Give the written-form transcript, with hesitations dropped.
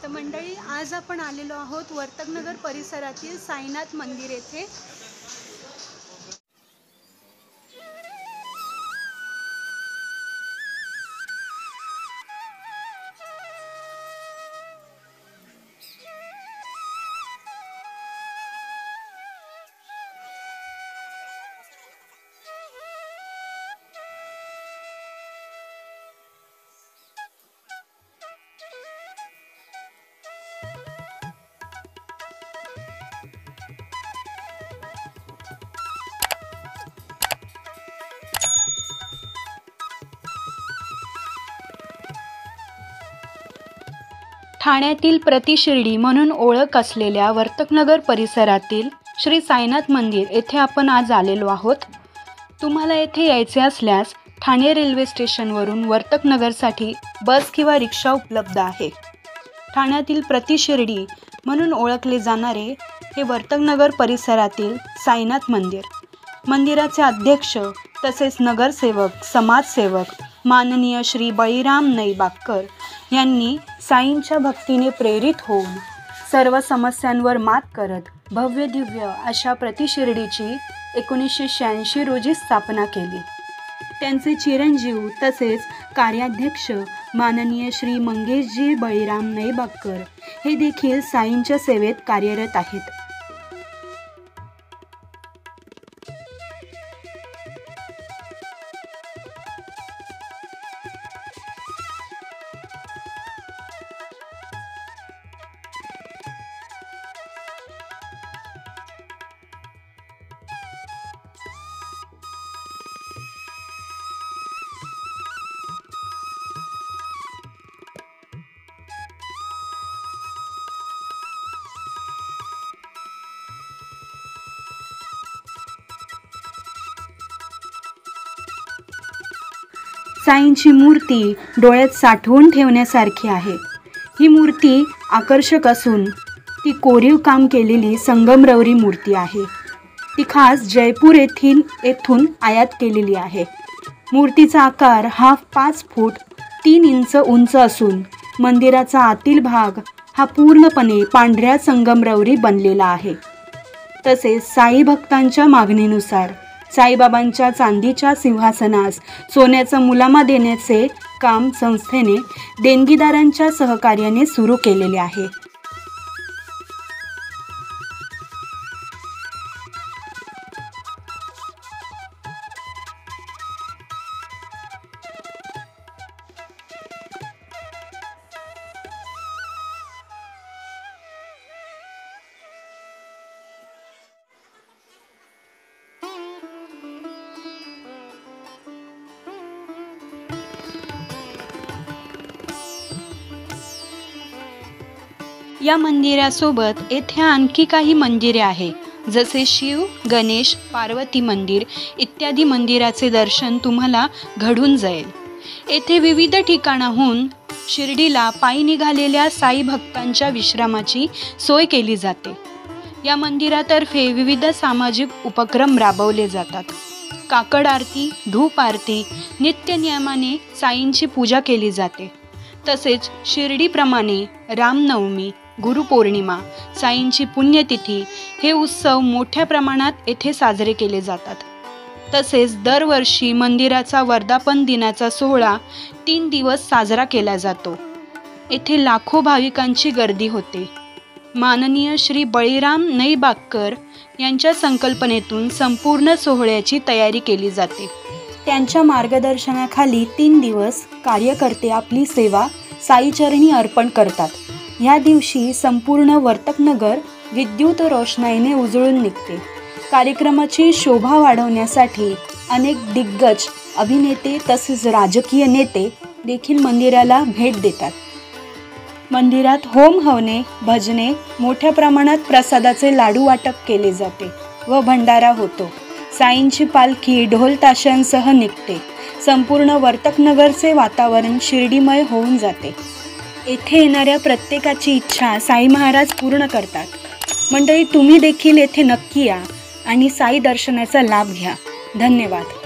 तर मंडळी, आज आपण आलेलो आहोत वर्तकनगर परिसरातील साईनाथ मंदिर येथे। ठाण्यातील प्रतिशिर्डी म्हणून ओळख असलेल्या वर्तकनगर परिसरातील श्री साईनाथ मंदिर येथे आपण आज आलेलो आहोत। तुम्हाला येथे यायचे असल्यास ठाणे रेल्वे स्टेशनवरून वर्तकनगरसाठी बस किंवा रिक्षा उपलब्ध आहे। ठाण्यातील प्रतिशिर्डी म्हणून ओळखले जाणारे हे वर्तकनगर परिसरातील साईनाथ मंदिर, मंदिराचे अध्यक्ष तसेच नगरसेवक समाजसेवक माननीय श्री बळीराम नैबागकर यांनी साईंच्या भक्तीने प्रेरित होऊन सर्व समस्यांवर मात करत भव्य दिव्य अशा प्रतिशिर्डीची 1986 रोजी स्थापना केली। त्यांचे चिरंजीव तसेच कार्याध्यक्ष माननीय श्री मंगेशजी बळीराम नैबागकर हे देखील साईंच्या सेवेत कार्यरत आहेत। साईंची मूर्ती डोळ्यात साठवून ठेवण्यासारखी आहे। ही मूर्ती आकर्षक असून ती कोरीव काम केलेली संगमरवरी मूर्ती आहे। ती खास जयपूर येथून आयात केलेली आहे। मूर्तीचा आकार हा 5 फूट 3 इंच उंच असून मंदिराचा आतील भाग हा पूर्णपणे पांढऱ्या संगमरवरी बनलेला आहे। तसेच साई भक्तांच्या मागणीनुसार साईबाबांच्या चांदीच्या सिंहासनास सोन्याचा मुलामा देण्याचे काम संस्थेने देणगीदारांच्या सहकार्याने सुरू केलेले आहे। या मंदिरासोबत येथे आणखी काही मंदिरे आहे, जसे शिव, गणेश, पार्वती मंदिर इत्यादी मंदिराचे दर्शन तुम्हाला घडून जाईल। येथे विविध ठिकाणाहून शिर्डीला पायी निघालेल्या साई भक्तांच्या विश्रामाची सोय केली जाते। या मंदिरातर्फे विविध सामाजिक उपक्रम राबवले जातात। काकड आरती, धूप आरती, नित्य नियमाने साईंची पूजा केली जाते। तसेच शिर्डीप्रमाणे रामनवमी, गुरुपौर्णिमा, साईंची पुण्यतिथी हे उत्सव मोठ्या प्रमाणात येथे साजरे केले जातात। तसेच दरवर्षी मंदिराचा वर्धापन दिनाचा सोहळा 3 दिवस साजरा केला जातो। येथे लाखो भाविकांची गर्दी होते। माननीय श्री बळीराम नैबागकर यांच्या संकल्पनेतून संपूर्ण सोहळ्याची तयारी केली जाते। त्यांच्या मार्गदर्शनाखाली 3 दिवस कार्यकर्ते आपली सेवा साईचरणी अर्पण करतात। या दिवशी संपूर्ण वर्तकनगर विद्युत रोषणाईने उजळून निघते। कार्यक्रमाची शोभा वाढवण्यासाठी अनेक दिग्गज अभिनेते तसेच राजकीय नेते देखील मंदिराला भेट देतात। मंदिरात होम हवने, भजने, मोठ्या प्रमाणात प्रसादाचे लाडू वाटप केले जाते व भंडारा होतो। साईंची पालखी ढोल ताशांसह निघते। संपूर्ण वर्तकनगरचे वातावरण शिर्डीमय होऊन जाते। येथे येणाऱ्या प्रत्येकाची इच्छा साई महाराज पूर्ण करतात। मंडळी, तुम्ही देखील येथे नक्की या आणि साई दर्शनाचा लाभ घ्या। धन्यवाद।